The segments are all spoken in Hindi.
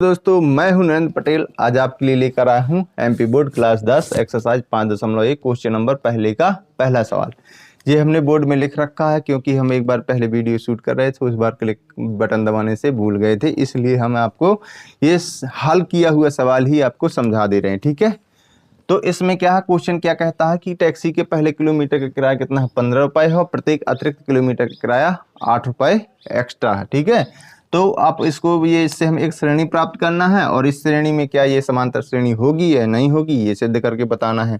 दोस्तों मैं हूं नरेंद्र पटेल। आज आपके लिए लेकर आया हूं MP board class 10 exercise 5.1 question number पहले का पहला सवाल। ये हमने बोर्ड में लिख रखा है क्योंकि हम एक बार पहले वीडियो शूट कर रहे थे, उस बार क्लिक बटन दबाने से भूल गए थे, इसलिए हम आपको ये हल किया हुआ सवाल ही आपको समझा दे रहे हैं। ठीक है, तो इसमें क्या है, क्वेश्चन क्या कहता है कि टैक्सी के पहले किलोमीटर का किराया कितना है, 15 रुपये है और प्रत्येक अतिरिक्त किलोमीटर का किराया 8 रुपये एक्स्ट्रा है। ठीक है, तो आप इसको ये इससे हम एक श्रेणी प्राप्त करना है और इस श्रेणी में क्या ये समांतर श्रेणी होगी या नहीं होगी ये सिद्ध करके बताना है।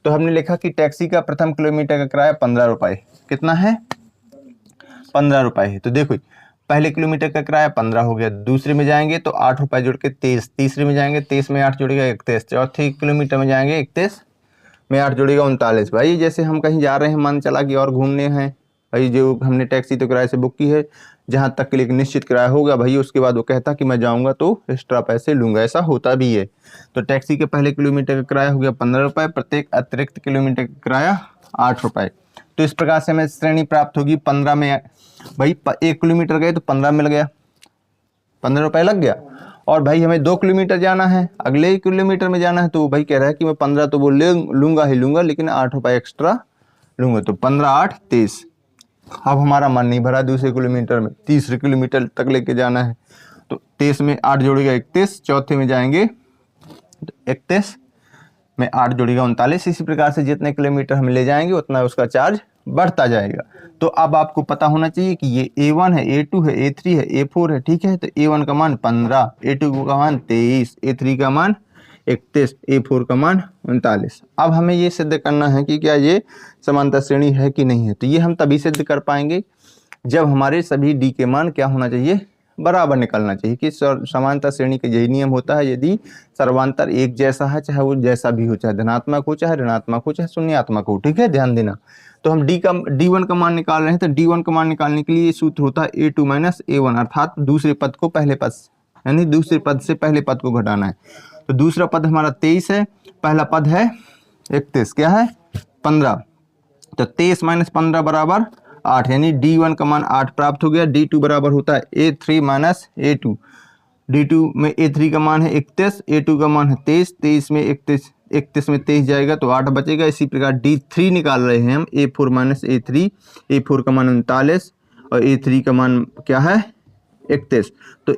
तो हमने लिखा कि टैक्सी का प्रथम किलोमीटर का किराया 15 रुपये, कितना है 15 रुपये है। तो देखो पहले किलोमीटर का किराया 15 हो गया, दूसरे में जाएंगे तो 8 रुपये जुड़ के 23, तीसरे में जाएंगे 23 में 8 जुड़ेगा 31, चौथे किलोमीटर में जाएंगे 31 में 8 जुड़ेगा 39। भाई जैसे हम कहीं जा रहे हैं, मान चला कि और घूमने हैं भाई, जो हमने टैक्सी तो किराए से बुक की है, जहाँ तक के लिए निश्चित किराया होगा भाई, उसके बाद वो कहता कि मैं जाऊँगा तो एक्स्ट्रा पैसे लूँगा, ऐसा होता भी है। तो टैक्सी के पहले किलोमीटर का किराया हो गया 15 रुपये, प्रत्येक अतिरिक्त किलोमीटर का किराया 8 रुपये। तो इस प्रकार से हमें श्रेणी प्राप्त होगी 15 में, भाई 1 किलोमीटर गए तो 15 मिल गया, 15 रुपये लग गया। और भाई हमें 2 किलोमीटर जाना है, अगले ही किलोमीटर में जाना है, तो भाई कह रहा है कि मैं 15 तो वो लूँगा ही लूँगा, लेकिन 8 रुपये एक्स्ट्रा लूँगा। तो 15 8 23। अब हमारा मन नहीं भरा दूसरे किलोमीटर में, तीसरे किलोमीटर तक लेके जाना है, तो 23 में 8 जोड़ेगा 31, चौथे में जाएंगे तो 31 में 8 जोड़ेगा 39। इसी प्रकार से जितने किलोमीटर हम ले जाएंगे उतना उसका चार्ज बढ़ता जाएगा। तो अब आपको पता होना चाहिए कि ये A1 है, A2 है, A3 है, A4 है। ठीक है, तो A1 का मान 15, A2 का मान 23, A3 का मान 31, A4 का मान 39। अब हमें ये सिद्ध करना है कि क्या ये समांतर श्रेणी है कि नहीं है। तो ये हम तभी सिद्ध कर पाएंगे जब हमारे सभी डी के मान क्या होना चाहिए, बराबर निकलना चाहिए। कि समांतर श्रेणी का यही नियम होता है, यदि सर्वांतर एक जैसा है, चाहे वो जैसा भी हो, चाहे धनात्मक हो, चाहे ऋणात्मक हो, चाहे शून्यात्मक हो। ठीक है, ध्यान देना। तो हम D1 का मान निकाल रहे हैं, तो D1 का मान निकालने के लिए सूत्र होता है A2 माइनस A1, अर्थात दूसरे पद को पहले पद यानी दूसरे पद से पहले पद को घटाना है। तो दूसरा पद हमारा 23 है, पहला पद है 31, क्या है 15, तो 23 माइनस 15 बराबर 8, यानी D1 का मान 8 प्राप्त हो गया। D2 बराबर होता है A3 माइनस A2, D2 में A3 का मान है 31, A2 का मान है 23, 23 में 31 में 23 जाएगा तो 8 बचेगा। इसी प्रकार D3 निकाल रहे हैं हम, A4 माइनस A3, A4 का मान 39 और A3 का मान क्या है 31, तो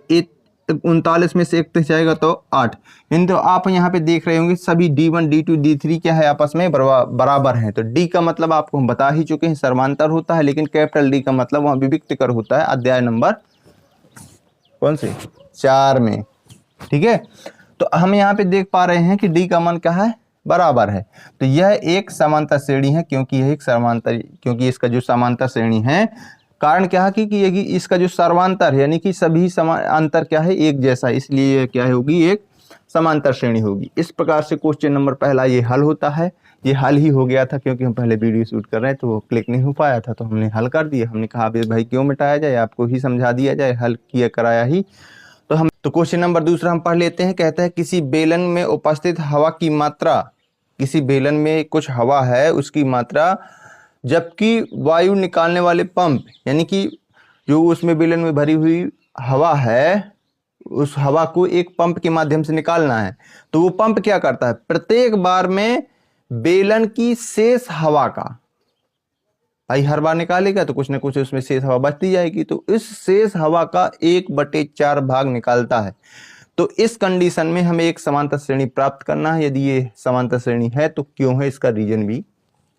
39 में से 31 जाएगा तो 8। इन तो आप यहाँ पे देख रहे होंगे सभी D1 D2 D3 क्या है, आपस में बराबर हैं। तो D का मतलब आपको हम बता ही चुके हैं, सर्वांतर होता है, लेकिन कैपिटल D का मतलब वहाँ विविक्त कर होता है, अध्याय नंबर कौन से 4 में। ठीक है, तो हम यहाँ पे देख पा रहे हैं कि D का मान क्या है, बराबर है। तो यह एक समांतर श्रेणी है, क्योंकि यह एक समांतर, क्योंकि इसका जो समांतर श्रेणी है, कारण क्या है कि इसका जो सर्वांतर है, यानी कि सभी अंतर क्या है एक जैसा, इसलिए क्या होगी, एक समांतर श्रेणी होगी। इस प्रकार से क्वेश्चन नंबर पहला ये हल होता है। ये हल ही हो गया था क्योंकि हम पहले वीडियो शूट कर रहे हैं तो वो क्लिक नहीं हो पाया था, तो हमने हल कर दिया। हमने कहा भाई क्यों मिटाया जाए, आपको ही समझा दिया जाए, हल किया कराया ही। तो क्वेश्चन नंबर दूसरा हम पढ़ लेते हैं। कहता है किसी बेलन में उपस्थित हवा की मात्रा, किसी बेलन में कुछ हवा है उसकी मात्रा, जबकि वायु निकालने वाले पंप, यानी कि जो उसमें बेलन में भरी हुई हवा है, उस हवा को एक पंप के माध्यम से निकालना है। तो वो पंप क्या करता है, प्रत्येक बार में बेलन की शेष हवा का, भाई हर बार निकालेगा तो कुछ ना कुछ उसमें शेष हवा बचती जाएगी, तो इस शेष हवा का 1/4 भाग निकालता है। तो इस कंडीशन में हमें एक समांतर श्रेणी प्राप्त करना है। यदि ये समांतर श्रेणी है तो क्यों है, इसका रीजन भी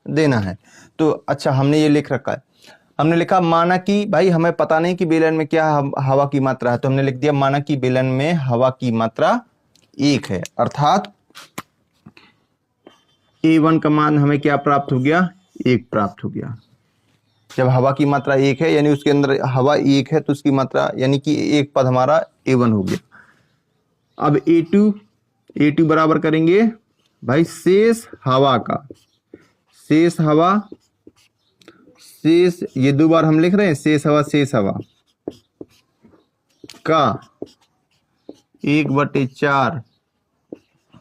देना है। तो अच्छा, हमने ये लिख रखा है, हमने लिखा माना कि भाई हमें पता नहीं कि बेलन में क्या हवा की मात्रा है, तो हमने लिख दिया माना कि बेलन में हवा की मात्रा 1 है, अर्थात A1 का मान हमें क्या प्राप्त हो गया, 1 प्राप्त हो गया। जब हवा की मात्रा 1 है, यानी उसके अंदर हवा 1 है, तो उसकी मात्रा यानी कि एक पद हमारा A1 हो गया। अब A2 बराबर करेंगे भाई शेष हवा का, शेष हवा, शेष ये 2 बार हम लिख रहे हैं, शेष हवा का 1/4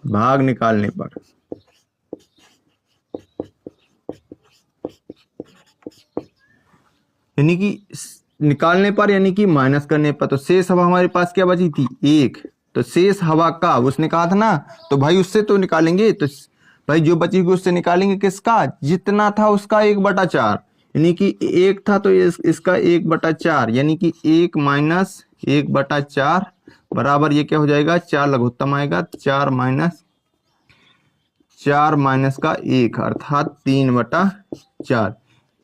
भाग निकालने पर, यानी कि निकालने पर यानी कि माइनस करने पर, तो शेष हवा हमारे पास क्या बची थी 1, तो शेष हवा का उसने कहा था ना, तो भाई उससे तो निकालेंगे, तो भाई जो बचेगी उससे निकालेंगे किसका, जितना था उसका 1/4, यानी कि 1 था तो इसका 1/4, यानी कि 1 माइनस 1/4 बराबर ये क्या हो जाएगा, 4 लघुत्तम आएगा, 4 माइनस का 1 अर्थात 3/4।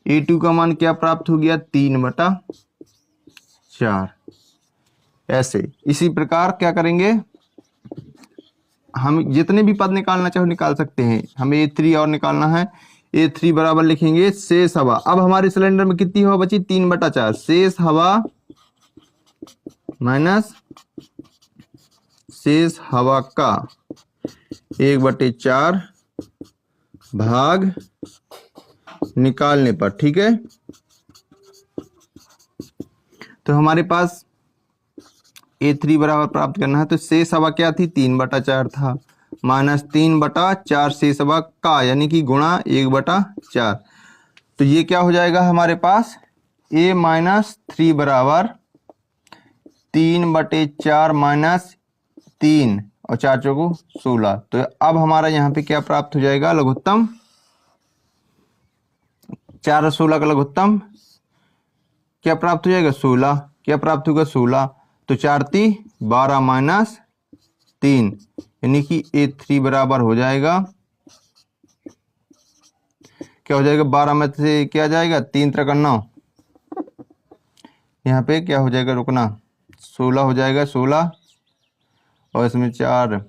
A2 का मान क्या प्राप्त हो गया, 3/4। ऐसे इसी प्रकार क्या करेंगे, हम जितने भी पद निकालना चाहो निकाल सकते हैं। हमें A3 और निकालना है, A3 बराबर लिखेंगे शेष हवा। अब हमारे सिलेंडर में कितनी हवा बची, 3/4, शेष हवा माइनस शेष हवा का 1/4 भाग निकालने पर, ठीक है। तो हमारे पास A3 बराबर प्राप्त करना है, तो शेष हवा क्या थी, 3/4 था, माइनस 3/4 शेष हवा का, यानी कि गुणा 1/4। तो ये क्या हो जाएगा हमारे पास, A-3 बराबर 3/4 माइनस 3 और 4 चौको 16। तो अब हमारा यहाँ पे क्या प्राप्त हो जाएगा, लघुत्तम, 4 और 16 का लघुत्तम क्या प्राप्त हो जाएगा, 16। क्या प्राप्त होगा, 16। तो 4 × 12 माइनस 3, यानी कि A3 बराबर हो जाएगा, क्या हो जाएगा, 12 में से क्या जाएगा, 3 × 9, यहाँ पे क्या हो जाएगा, रुकना, 16 हो जाएगा, 16 और इसमें 4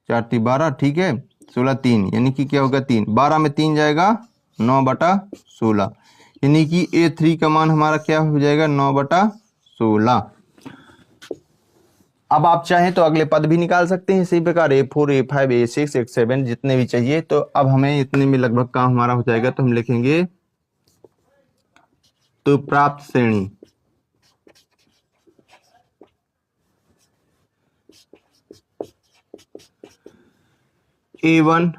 × 12, ठीक है, 16 3, यानी कि क्या होगा, 3, 12 में 3 जाएगा, 9/16, यानी कि A3 का मान हमारा क्या हो जाएगा, 9/16। अब आप चाहें तो अगले पद भी निकाल सकते हैं इसी प्रकार, A4 A5 A6 A7 जितने भी चाहिए। तो अब हमें इतने में लगभग काम हमारा हो जाएगा, तो हम लिखेंगे तो प्राप्त श्रेणी A1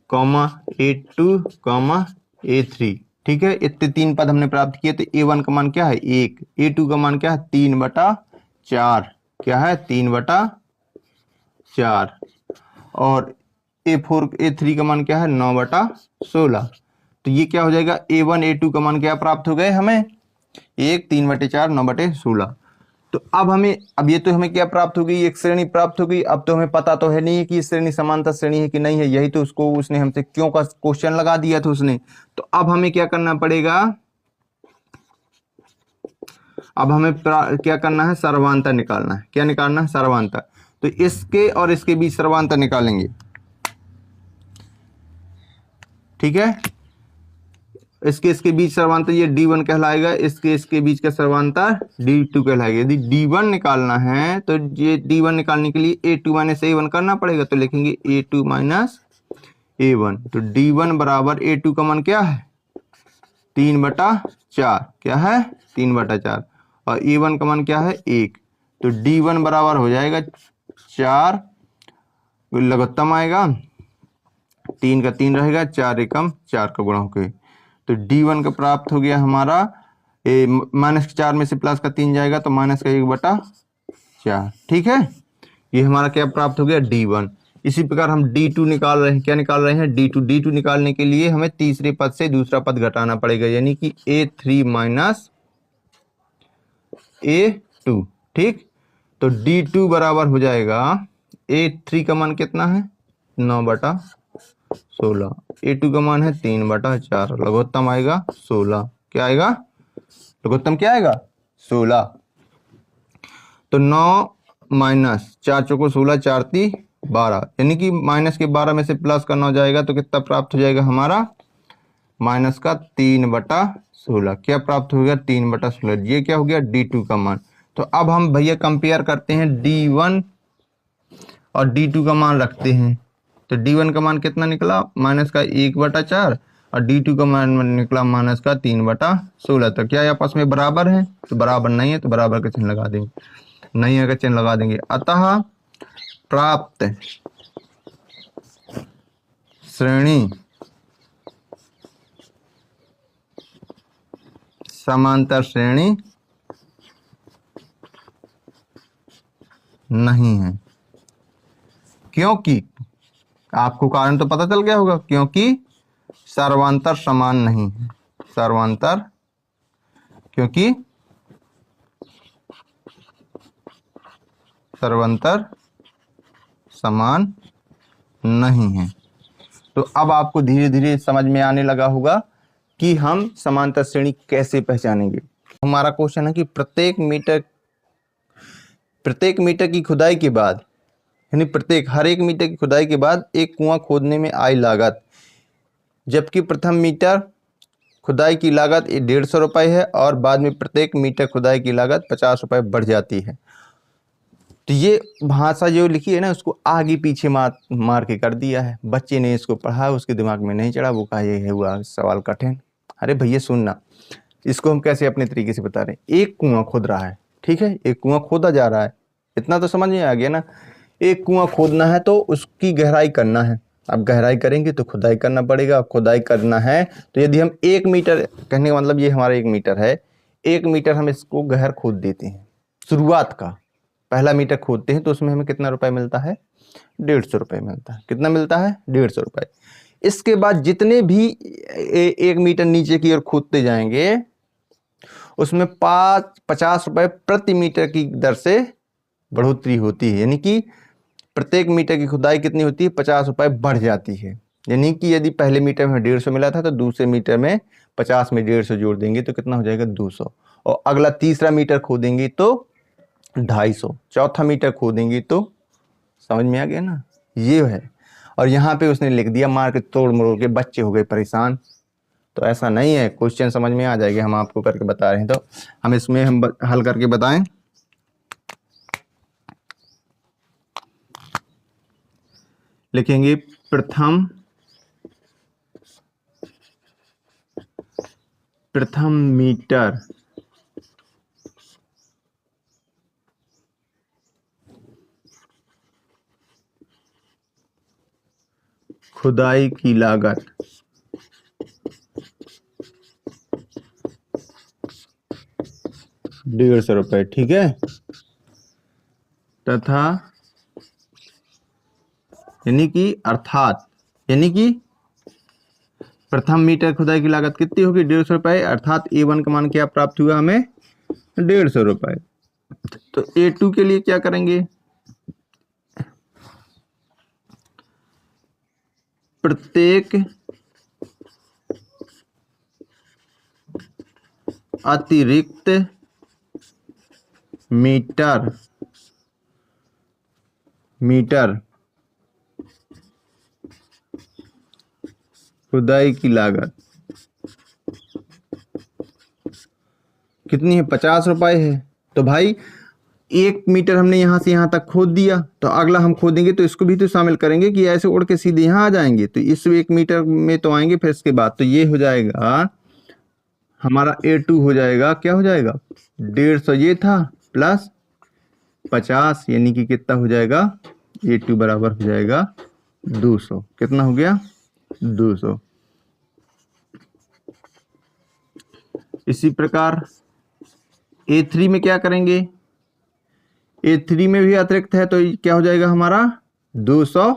comma A2 comma A3, ठीक है। इतने 3 पद हमने प्राप्त किए। तो A1 का मान क्या है, 1, A2 का मान क्या है, 3/4, क्या है, 3/4, और A4 A3 का मान क्या है, 9/16। तो ये क्या हो जाएगा, A1 A2 का मान क्या प्राप्त हो गए हमें, 1, 3/4, 9/16। तो अब ये तो हमें क्या प्राप्त हो गई, एक श्रेणी प्राप्त हो गई। अब तो हमें पता तो है नहीं है कि श्रेणी समांतर श्रेणी है कि नहीं है, यही तो उसने हमसे क्यों का क्वेश्चन लगा दिया था उसने। तो अब हमें क्या करना पड़ेगा, अब हमें क्या करना है, सर्वांतर निकालना है। क्या निकालना है, सर्वांतर। तो इसके और इसके बीच सर्वांतर निकालेंगे, ठीक है। इसके बीच सर्वांतर ये D1 कहलाएगा, इसके बीच का सर्वांतर D2 कहलाएगा। यदि D1 निकालना है तो ये D1 निकालने के लिए A2 माइनस A1 करना पड़ेगा। तो लिखेंगे A2 माइनस A1। तो D1 बराबर A2 का मान क्या है, 3/4, क्या है, 3/4, और A1 का मान क्या है, 1। तो D1 बराबर हो जाएगा 4, लघुत्तम आएगा, 3 का 3 रहेगा, 4 एकम 4 का गुणा होके। तो D1 का प्राप्त हो गया हमारा, माइनस 4 में से प्लस का 3 जाएगा तो माइनस का 1/4, ठीक है। ये हमारा क्या प्राप्त हो गया, D1। इसी प्रकार हम D2 निकाल रहे हैं। क्या निकाल रहे हैं, D2 निकालने के लिए हमें तीसरे पद से दूसरा पद घटाना पड़ेगा, यानी कि A3 माइनस A2, ठीक। तो D2 बराबर हो जाएगा, A3 का मान कितना है, 9/16, A2 का मान है 3/4, लघुत्तम आएगा 16। क्या आएगा, लघुत्तम क्या आएगा, 16। तो 9 माइनस 4 चौको 16, 4 × 12, यानी कि माइनस के 12 में से प्लस का 9 जाएगा तो कितना प्राप्त हो जाएगा हमारा, माइनस का 3/16। क्या प्राप्त हो गया, 3/16। ये क्या हो गया, D2 का मान। तो अब हम भैया कंपेयर करते हैं, D1 और D2 का मान रखते हैं। तो D1 का मान कितना निकला, माइनस का 1/4, और D2 का मान निकला माइनस का 3/16। तो क्या आपस में बराबर है, तो बराबर नहीं है, तो बराबर का चिन्ह लगा देंगे, नहीं है का चिन्ह लगा देंगे। अतः प्राप्त श्रेणी समांतर श्रेणी नहीं है। क्योंकि आपको कारण तो पता चल गया होगा, क्योंकि सर्वांतर समान नहीं है। सर्वांतर, क्योंकि सर्वांतर समान नहीं है। तो अब आपको धीरे धीरे समझ में आने लगा होगा कि हम समांतर श्रेणी कैसे पहचानेंगे। हमारा क्वेश्चन है कि प्रत्येक मीटर की खुदाई के बाद, यानी हर एक मीटर की खुदाई के बाद एक कुआं खोदने में आई लागत, जबकि प्रथम मीटर खुदाई की लागत 150 रुपये है और बाद में प्रत्येक मीटर खुदाई की लागत 50 रुपये बढ़ जाती है। तो ये भाषा जो लिखी है ना, उसको आगे पीछे मार के कर दिया है। बच्चे ने इसको पढ़ा, उसके दिमाग में नहीं चढ़ा, वो कहा ये हुआ सवाल कठिन। अरे भैया सुनना, इसको हम कैसे अपने तरीके से बता रहे हैं। एक कुआं खोद रहा है, ठीक है, एक कुआं खोदा जा रहा है, इतना तो समझ में आ गया ना। एक कुआं खोदना है तो उसकी गहराई करना है। अब गहराई करेंगे तो खुदाई करना पड़ेगा। खुदाई करना है तो यदि हम 1 मीटर, कहने का मतलब ये हमारा 1 मीटर है, 1 मीटर हम इसको गहर खोद देते हैं। शुरुआत का पहला मीटर खोदते हैं तो उसमें हमें कितना रुपए मिलता है? 150 रुपये मिलता है। कितना मिलता है? 150 रुपये। इसके बाद जितने भी 1 मीटर नीचे की ओर खोदते जाएंगे उसमें 50 रुपये प्रति मीटर की दर से बढ़ोतरी होती है। यानी कि प्रत्येक मीटर की खुदाई कितनी होती है? 50 रुपये बढ़ जाती है। यानी कि यदि पहले मीटर में 150 मिला था तो दूसरे मीटर में 50 में 150 जोड़ देंगे तो कितना हो जाएगा? 200। और अगला तीसरा मीटर खोदेंगे तो 250, चौथा मीटर खोदेंगे तो, समझ में आ गया ना, ये है। और यहाँ पे उसने लिख दिया मार के तोड़ मरोड़ के, बच्चे हो गए परेशान। तो ऐसा नहीं है, क्वेश्चन समझ में आ जाएगा, हम आपको करके बता रहे हैं तो हम इसमें हल करके बताएं। लिखेंगे प्रथम मीटर खुदाई की लागत 150 रुपये, ठीक है, तथा यानी कि प्रथम मीटर खुदाई की लागत कितनी होगी? 150 रुपये। अर्थात A1 का मान क्या प्राप्त हुआ हमें? 150 रुपये। तो A2 के लिए क्या करेंगे? प्रत्येक अतिरिक्त मीटर खुदाई की लागत कितनी है? 50 रुपये है। तो भाई 1 मीटर हमने यहाँ से यहाँ तक खोद दिया, तो अगला हम खोदेंगे तो इसको भी तो शामिल करेंगे कि ऐसे उड़ के सीधे यहाँ आ जाएंगे। तो इस 1 मीटर में तो आएंगे, फिर इसके बाद तो ये हो जाएगा हमारा A2 हो जाएगा, क्या हो जाएगा? 150 ये था प्लस 50, यानी कि कितना हो जाएगा? A2 बराबर हो जाएगा 200। कितना हो गया? 200। इसी प्रकार A3 में क्या करेंगे? A3 में भी अतिरिक्त है तो क्या हो जाएगा हमारा? 200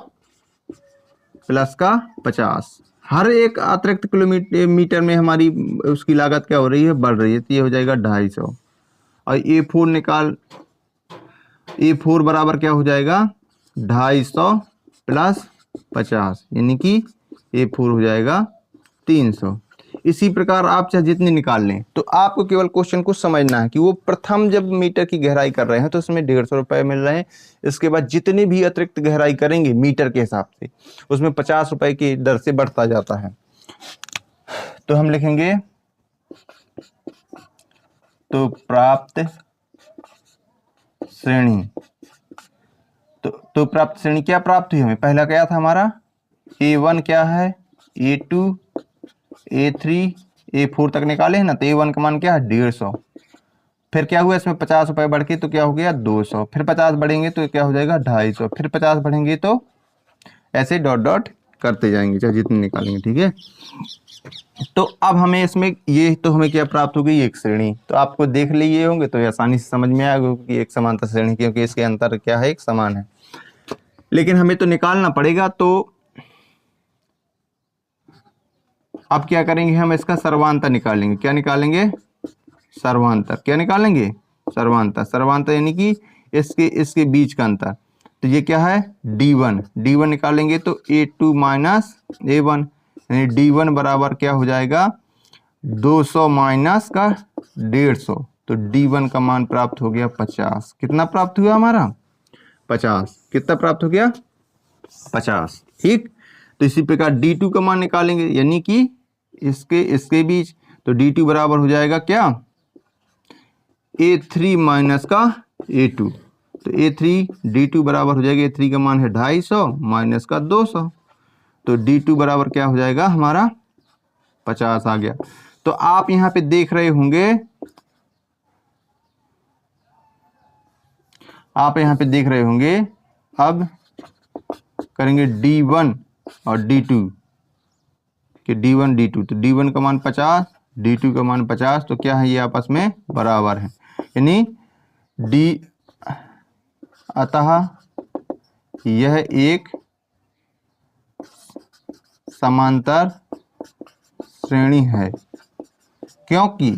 प्लस का 50। हर एक अतिरिक्त किलोमीटर में हमारी उसकी लागत क्या हो रही है? बढ़ रही है। तो ये हो जाएगा 250। और A4 बराबर क्या हो जाएगा? 250 प्लस 50, यानी कि A4 हो जाएगा 300। इसी प्रकार आप चाहे जितनी निकाल लें, तो आपको केवल क्वेश्चन को समझना है कि वो प्रथम जब मीटर की गहराई कर रहे हैं तो उसमें 150 रुपये मिल रहे हैं। इसके बाद जितने भी अतिरिक्त गहराई करेंगे मीटर के हिसाब से उसमें 50 रुपये की दर से बढ़ता जाता है। तो हम लिखेंगे तो प्राप्त श्रेणी, तो प्राप्त श्रेणी क्या प्राप्त हुई हमें? पहला क्या था हमारा? A1 क्या है? A2 A3 A4 तक निकाले हैं ना, तो A1 का मान क्या है? 150। फिर क्या हुआ इसमें 50 रुपये बढ़ के तो क्या हो गया? 200। फिर 50 बढ़ेंगे तो क्या हो जाएगा? 250। फिर 50 बढ़ेंगे तो ऐसे डॉट डॉट करते जाएंगे चाहे जितने निकालेंगे, ठीक है। तो अब हमें इसमें ये तो हमें क्या प्राप्त हो गई, एक श्रेणी। तो आपको देख लिए होंगे तो ये आसानी से समझ में आएगा कि एक समांतर श्रेणी, क्योंकि इसके अंतर क्या है, एक समान है। लेकिन हमें तो निकालना पड़ेगा, तो अब क्या करेंगे, हम इसका सर्वांतर निकालेंगे। क्या निकालेंगे, सर्वांतर। क्या निकालेंगे, सर्वांतर। सर्वांतर यानी कि इसके बीच का अंतर। तो ये क्या है, d1। d1 निकालेंगे तो a2 माइनस a1, यानी d1 बराबर क्या हो जाएगा, 200 माइनस का 150। तो d1 का मान प्राप्त हो गया 50। कितना प्राप्त हुआ हमारा, 50। कितना प्राप्त हो गया, 50। ठीक। तो इसी प्रकार d2 का मान निकालेंगे, यानी कि इसके बीच। तो d2 बराबर हो जाएगा क्या, a3 माइनस का a2। तो a3 d2 बराबर हो जाएगा, a3 का मान है 250 माइनस का 200। तो d2 बराबर क्या हो जाएगा हमारा, 50 आ गया। तो आप यहां पे देख रहे होंगे, अब करेंगे d1 और d2 कि d1 d2। तो d1 का मान 50, d2 का मान 50। तो क्या है, ये आपस में बराबर है, यानी अतः यह एक समांतर श्रेणी है, क्योंकि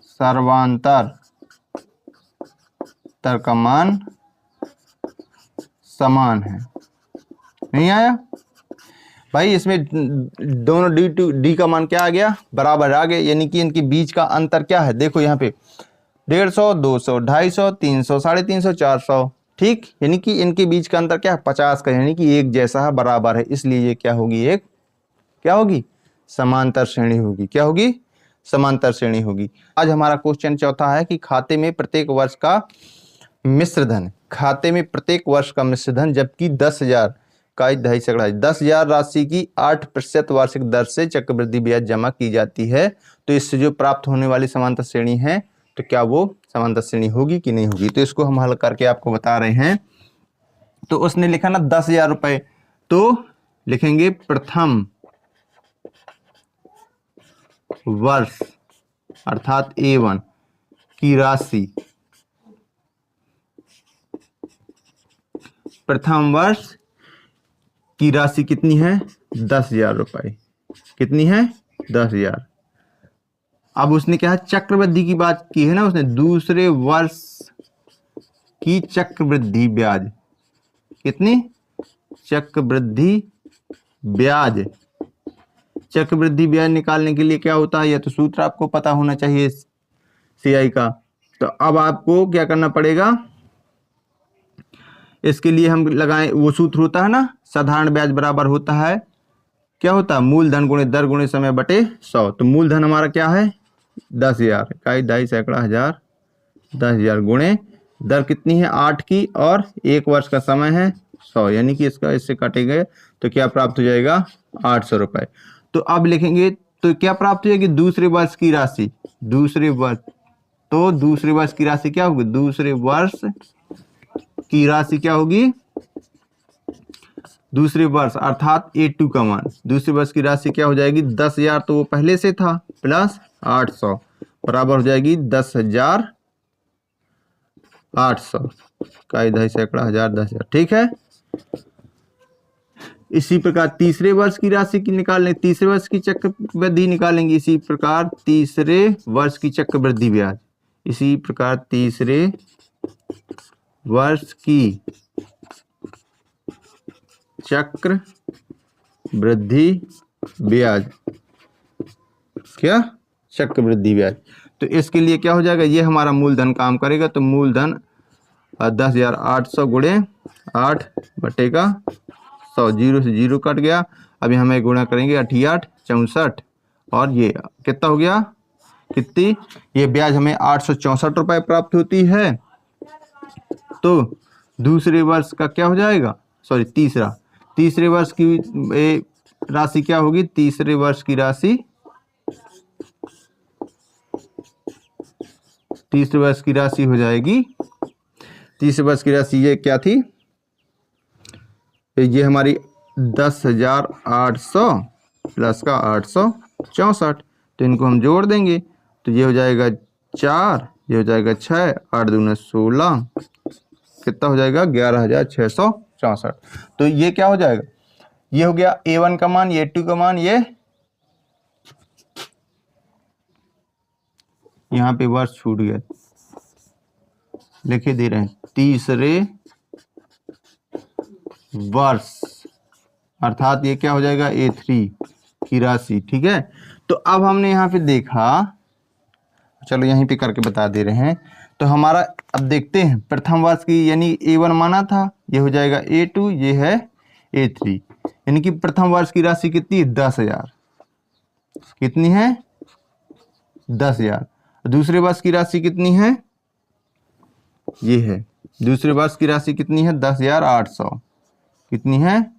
सर्वांतर का मान समान है। नहीं आया भाई, इसमें दोनों d का मान क्या आ गया, बराबर आ गए, यानी कि इनके बीच का अंतर क्या है, देखो यहाँ पे 150, 200, 250, 300, 350, 400। ठीक, यानी कि इनके बीच का अंतर क्या है, 50 का, यानी कि एक जैसा है, बराबर है। इसलिए ये क्या होगी, एक क्या होगी, समांतर श्रेणी होगी। क्या होगी, समांतर श्रेणी होगी। आज हमारा क्वेश्चन चौथा है कि खाते में प्रत्येक वर्ष का मिश्र धन, खाते में प्रत्येक वर्ष का मिश्र धन जबकि 10,000 का 10,000 राशि की 8% वार्षिक दर से चक्रवृद्धि ब्याज जमा की जाती है, तो इससे जो प्राप्त होने वाली समांतर श्रेणी है, तो क्या वो समांतर श्रेणी होगी कि नहीं होगी। तो इसको हम हल करके आपको बता रहे हैं। तो उसने लिखा ना 10,000 रुपए, तो लिखेंगे प्रथम वर्ष अर्थात A1 की राशि, प्रथम वर्ष की राशि कितनी है, 10,000 रुपए। कितनी है, 10,000। अब उसने क्या है, चक्रवृद्धि की बात की है ना उसने, दूसरे वर्ष की चक्रवृद्धि ब्याज कितनी, चक्रवृद्धि ब्याज। चक्रवृद्धि ब्याज निकालने के लिए क्या होता है, यह तो सूत्र आपको पता होना चाहिए सीआई का। तो अब आपको क्या करना पड़ेगा, इसके लिए हम लगाएं, वो सूत्र होता है ना, साधारण ब्याज बराबर होता है, क्या होता है, मूलधन गुणे दर गुणे समय बटे 100। तो मूलधन हमारा क्या है, 10,000, इकाई दहाई सैकड़ा हजार, 10,000 गुणे दर कितनी है 8 की, और एक वर्ष का समय है 100, यानी कि इससे काटे गए तो क्या प्राप्त हो जाएगा, 800 रुपए। तो अब लिखेंगे तो क्या प्राप्त हो जाएगी, दूसरे वर्ष की राशि, दूसरे वर्ष। तो दूसरे वर्ष की राशि क्या होगी, दूसरे वर्ष की राशि क्या होगी, दूसरे वर्ष अर्थात A2 का मान, दूसरे वर्ष की राशि क्या हो जाएगी, 10,000 तो वो पहले से था, प्लस 800 बराबर हो जाएगी 10,800 का 2.5 सैकड़ा हजार 10,000। ठीक है। इसी प्रकार तीसरे वर्ष की राशि की निकालें, तीसरे वर्ष की चक्रवृद्धि निकालेंगे। इसी प्रकार तीसरे वर्ष की चक्रवृद्धि ब्याज, इसी प्रकार तीसरे वर्ष की चक्र वृद्धि ब्याज, क्या, चक्रवृद्धि ब्याज। तो इसके लिए क्या हो जाएगा, ये हमारा मूलधन काम करेगा। तो मूलधन 10,800 गुणे 8 बटेगा 100, 0 से 0 कट गया। अभी हमें गुणा करेंगे 8 8 64, और ये कितना हो गया, कितनी, ये ब्याज हमें 864 रुपए प्राप्त होती है। तो दूसरे वर्ष का क्या हो जाएगा, सॉरी तीसरे वर्ष की राशि क्या होगी, तीसरे वर्ष की राशि, तीसरे वर्ष की राशि हो जाएगी, तीसरे वर्ष की राशि ये क्या थी, ये हमारी 10,800 प्लस का 864, तो इनको हम जोड़ देंगे तो ये हो जाएगा 4, ये हो जाएगा 6, 8 दूना 16, कितना हो जाएगा 11,664। तो ये क्या हो जाएगा, ये हो गया A1 का मान, ये A2 का मान, ये यहाँ पे वर्ष छूट गया, लिखे दे रहे हैं तीसरे वर्ष, अर्थात ये क्या हो जाएगा A3 की राशि। ठीक है, तो अब हमने यहाँ पे देखा, चलो यहीं पे करके बता दे रहे हैं। तो हमारा अब देखते हैं प्रथम वर्ष की, यानी A1 माना था, ये हो जाएगा A2, ये है A3, यानी कि प्रथम वर्ष की राशि कितनी है 10,000, कितनी है 10,000। दूसरे वर्ष की राशि कितनी है, ये है दूसरे वर्ष की राशि कितनी है 10,800, कितनी है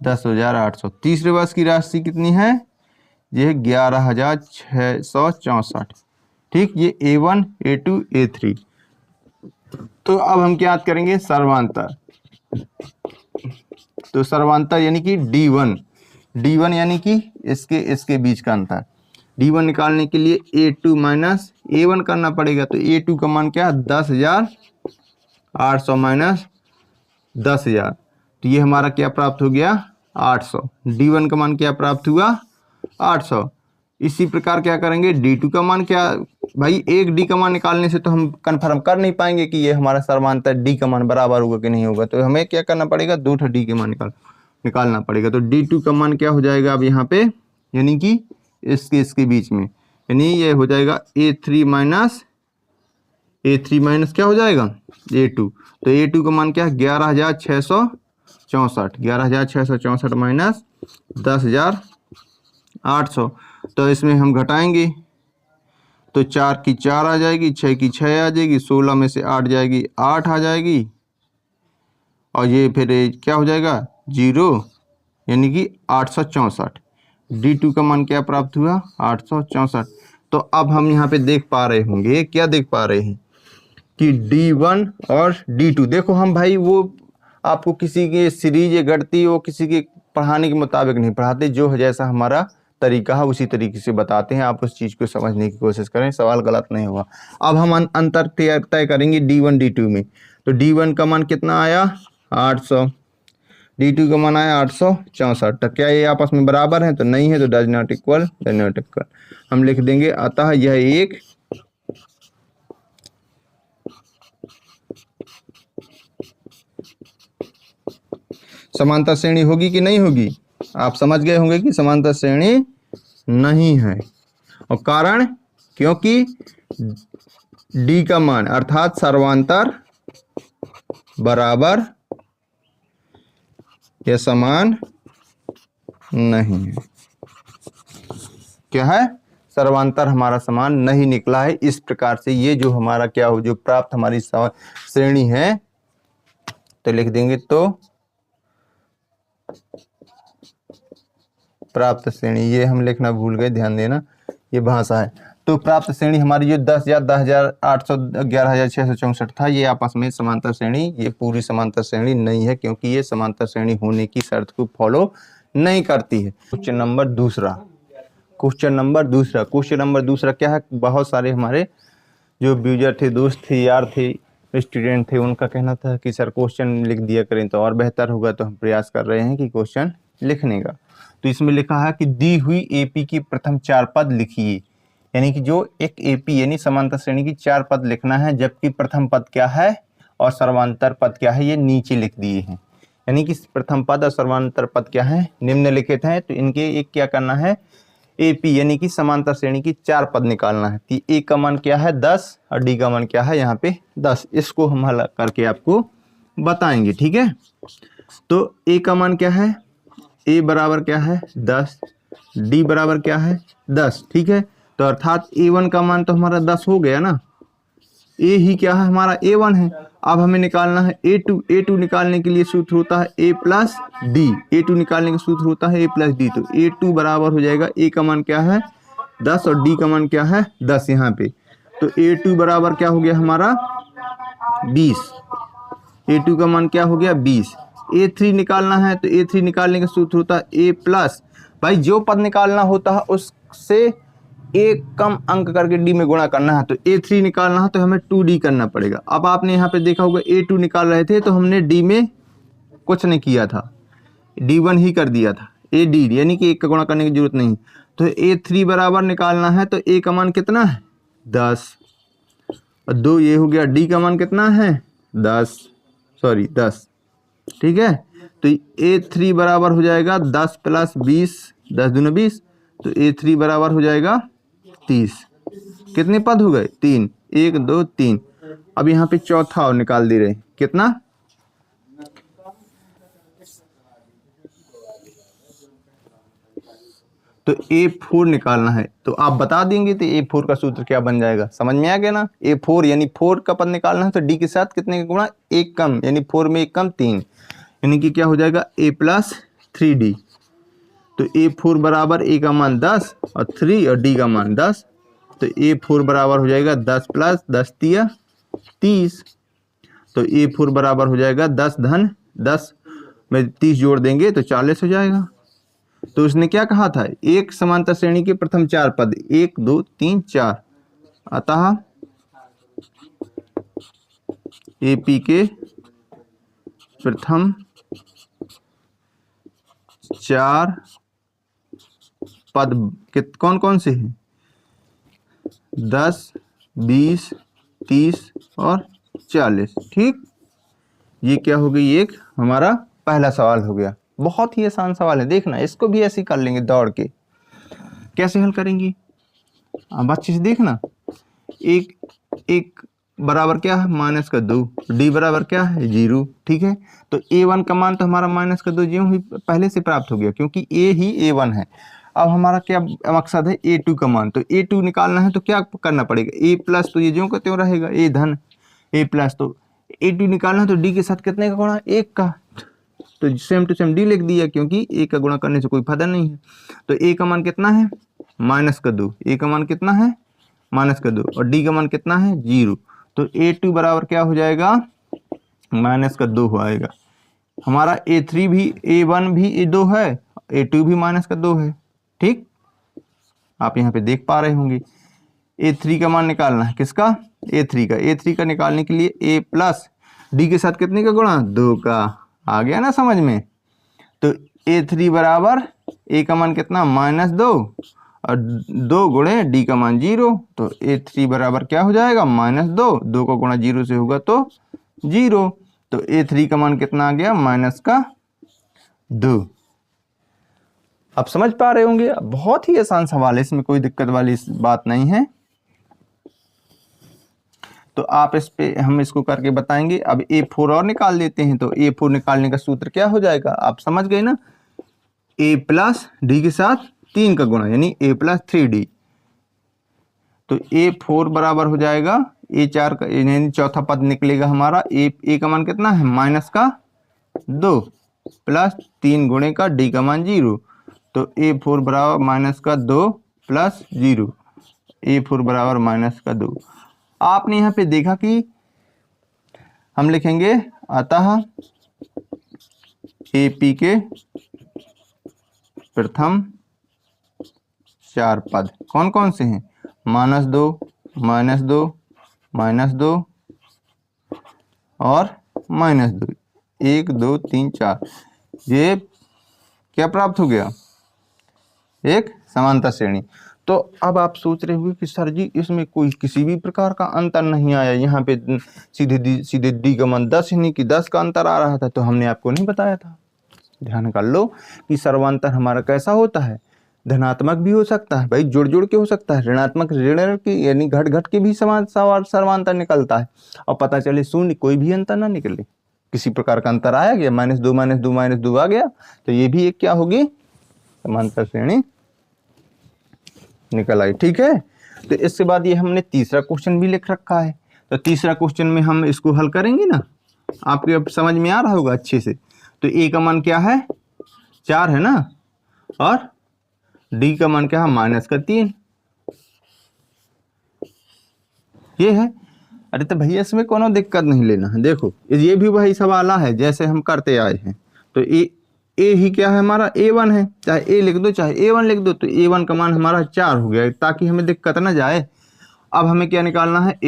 10,800। तीसरे वर्ष की राशि कितनी है, ये है 11,664। ठीक, ये A1 A2 A3। तो अब हम क्या याद करेंगे, सर्वांतर। तो सर्वांतर यानी कि D1 यानी कि इसके बीच का अंतर। D1 निकालने के लिए A2 माइनस A1 करना पड़ेगा। तो A2 का मान क्या है 10,800 माइनस 10,000, तो ये हमारा क्या प्राप्त हो गया 800। D1 का मान क्या प्राप्त हुआ 800। इसी प्रकार क्या करेंगे D2 का मान, क्या भाई एक D का मान निकालने से तो हम कंफर्म कर नहीं पाएंगे कि ये हमारा सर्वांतर D का मान बराबर होगा कि नहीं होगा, तो हमें क्या करना पड़ेगा 2 D के मान निकालना पड़ेगा। तो D2 का मान क्या हो जाएगा अब यहाँ पे, यानी कि इसके बीच में, यानी ये हो जाएगा A3 माइनस क्या हो जाएगा A2। तो A2 का मान क्या है 11,664 माइनस 10,800। तो इसमें हम घटाएंगे तो 4 की 4 आ जाएगी, 6 की 6 आ जाएगी, 16 में से 8 जाएगी 8 आ जाएगी, और ये फिर क्या हो जाएगा 0, यानी कि 864। D2 का मान क्या प्राप्त हुआ 864। तो अब हम यहाँ पे देख पा रहे होंगे, क्या देख पा रहे हैं कि D1 और D2, देखो हम भाई वो आपको किसी की सीरीज या गणती वो किसी के पढ़ाने के मुताबिक नहीं पढ़ाते, जो है जैसा हमारा तरीका है उसी तरीके से बताते हैं। आप उस चीज़ को समझने की कोशिश करें, सवाल गलत नहीं होगा। अब हम अंतर तय करेंगे D1 D2 में। तो D1 का मान कितना आया 800, D2 का मान आया 864। तो क्या ये आपस में बराबर हैं, तो नहीं है, तो डज नॉट इक्वल। हम लिख देंगे अतः यह एक समांतर श्रेणी होगी कि नहीं होगी। आप समझ गए होंगे कि समांतर श्रेणी नहीं है, और कारण क्योंकि D का मान अर्थात सर्वांतर बराबर या समान नहीं है। क्या है, सर्वांतर हमारा समान नहीं निकला है। इस प्रकार से ये जो हमारा क्या हो, जो प्राप्त हमारी श्रेणी है, तो लिख देंगे तो प्राप्त श्रेणी, ये हम लिखना भूल गए, ध्यान देना, ये भाषा है। तो प्राप्त श्रेणी हमारी जो 10,800 11,664 था, ये आपस में समांतर श्रेणी, ये पूरी समांतर श्रेणी नहीं है, क्योंकि ये समांतर श्रेणी होने की शर्त को फॉलो नहीं करती है। क्वेश्चन नंबर दूसरा क्या है, बहुत सारे हमारे जो व्यूजर थे, दोस्त थे, यार थे, स्टूडेंट थे, उनका कहना था कि सर क्वेश्चन लिख दिया करें तो और बेहतर होगा। तो हम प्रयास कर रहे हैं कि क्वेश्चन लिखने का। तो इसमें लिखा है कि दी हुई AP की प्रथम 4 पद लिखिए, यानी कि जो एक AP यानी समांतर श्रेणी की 4 पद लिखना है, जबकि प्रथम पद क्या है और सर्वांतर पद क्या है ये नीचे लिख दिए हैं। यानी कि प्रथम पद और सर्वांतर पद क्या है निम्नलिखित हैं, तो इनके एक क्या करना है AP यानी कि समांतर श्रेणी की 4 पद निकालना है। तो A का मान क्या है 10 और D का मान क्या है यहाँ पे 10। इसको हम हल करके आपको बताएंगे, ठीक है। तो A का मान क्या है, A बराबर क्या है 10, D बराबर क्या है 10, ठीक है। तो अर्थात A1 का मान तो हमारा 10 हो गया ना, A ही क्या है हमारा A1 है। अब हमें निकालना है A2 निकालने के लिए सूत्र होता है A प्लस D, A2 निकालने का सूत्र होता है A प्लस D। तो A2 बराबर हो जाएगा, A का मान क्या है 10 और D का मान क्या है 10 यहाँ पे। तो A2 बराबर क्या हो गया हमारा 20, A2 का मान क्या हो गया 20। A3 निकालना है तो A3 निकालने का सूत्र होता है A प्लस, भाई जो पद निकालना होता है उससे एक कम अंक करके D में गुणा करना है। तो A3 निकालना है तो हमें 2D करना पड़ेगा। अब आपने यहाँ पे देखा होगा A2 निकाल रहे थे तो हमने D में कुछ नहीं किया था, D1 ही कर दिया था, AD यानी कि एक का गुणा करने की जरूरत नहीं। तो A3 बराबर निकालना है तो A का मान कितना है 10 और 2 ये हो गया, D का मान कितना है 10, ठीक है। तो A3 बराबर हो जाएगा 10 प्लस 20, 10 दूनी 20, तो A3 बराबर हो जाएगा 30। कितने पद हो गए 3, 1 2 3। अब यहाँ पे चौथा और निकाल दे रहे, कितना तो A4 निकालना है। तो आप बता देंगे तो A4 का सूत्र क्या बन जाएगा, समझ में आ गया ना। A4 यानी 4 का पद निकालना है तो D के साथ कितने का गुणा, एक कम, यानी 4 में एक कम 3, यानी कि क्या हो जाएगा A प्लस 3D। तो A4 बराबर A का मान 10 और 3 और D का मान 10, तो A4 बराबर हो जाएगा 10 प्लस 10 तिया 30। तो A4 बराबर हो जाएगा 10 धन 10 में 30 जोड़ देंगे तो 40 हो जाएगा। तो उसने क्या कहा था, एक समांतर श्रेणी के प्रथम 4 पद 1 2 3 4, अतः AP के प्रथम 4 पद कौन कौन से हैं, 10 20 30 और 40। ठीक, ये क्या हो गई, एक हमारा पहला सवाल हो गया। बहुत ही आसान सवाल है, देखना इसको भी ऐसे कर लेंगे दौड़ के। कैसे हल करेंगे अब अच्छे से देखना। एक बराबर क्या है माइनस का 2, D बराबर क्या है 0, ठीक है। तो A1 का मान तो हमारा माइनस का 2 ज्यों ही पहले से प्राप्त हो गया क्योंकि A ही A1 है। अब हमारा क्या मकसद है, A2 का मान, तो A2 निकालना है तो क्या करना पड़ेगा, A प्लस, तो ये ज्यों का त्यों रहेगा, A धन A प्लस, तो A2 निकालना है तो D के साथ कितने का गुणा, 1 का, तो सेम टू सेम D लिख दिया क्योंकि A का गुणा करने से कोई फायदा नहीं है। तो A का मान कितना है माइनस का 2, A का मान कितना है माइनस का 2 और D का मान कितना है 0। तो A2 बराबर क्या हो जाएगा माइनस का 2 हो आएगा। हमारा A3 भी A1 भी 2 है, A2 भी माइनस का 2 है। ठीक, आप यहाँ पे देख पा रहे होंगे। A3 का मान निकालना है, किसका, A3 का निकालने के लिए A प्लस D के साथ कितने का गुणा 2 का, आ गया ना समझ में। तो A3 बराबर A का मान कितना -2 और 2 गुणे D का मान 0, तो A3 बराबर क्या हो जाएगा -2, 2 का गुणा 0 से होगा तो 0, तो A3 का मान कितना आ गया -2। आप समझ पा रहे होंगे, बहुत ही आसान सवाल है, इसमें कोई दिक्कत वाली बात नहीं है। तो आप इस पे हम इसको करके बताएंगे। अब A4 और निकाल देते हैं, तो A4 निकालने का सूत्र क्या हो जाएगा, आप समझ गए ना, A प्लस D के साथ 3 का गुणा यानी A प्लस 3D। तो A4 बराबर हो जाएगा A4 का यानी चौथा पद निकलेगा हमारा, A का मान कितना है -2 प्लस 3 गुणे का D का मान 0, तो A4 बराबर -2 प्लस 0, A4 बराबर -2। आपने यहाँ पे देखा कि हम लिखेंगे अतः AP के प्रथम 4 पद कौन कौन से हैं, -2 -2 -2 और -2, 1 2 3 4। ये क्या प्राप्त हो गया, एक समांतर श्रेणी। तो अब आप सोच रहे होंगे कि सर जी इसमें कोई किसी भी प्रकार का अंतर नहीं आया, यहाँ पे सीधे D का मान 10 यानी कि 10 का अंतर आ रहा था, तो हमने आपको नहीं बताया था। ध्यान कर लो कि सर्वांतर हमारा कैसा होता है, धनात्मक भी हो सकता है, भाई जुड़ जुड़ के हो सकता है, ऋणात्मक ऋण की यानी घट घट के भी सर्वांतर निकलता है, और पता चले शून्य कोई भी अंतर ना निकले, किसी प्रकार का अंतर आया गया -2 आ गया, तो ये भी एक क्या होगी समांतर श्रेणी निकल आई। ठीक है, तो इसके बाद ये हमने तीसरा क्वेश्चन भी लिख रखा है, तो तीसरा क्वेश्चन में हम इसको हल करेंगे ना, आपके अब समझ में आ रहा होगा अच्छे से। तो A का मान क्या है 4 है ना, और D का मान क्या है -3, ये है। अरे तो भैया इसमें कोनो दिक्कत नहीं लेना है। देखो ये भी वही सवाल है जैसे हम करते आए हैं। तो ए ही क्या है हमारा A1 है, चाहे ए लिख दो चाहे A1 लिख दो। तो A1 का मान हमारा 4 हो गया ताकि हमें दिक्कत ना जाए। अब हमें क्या निकालना है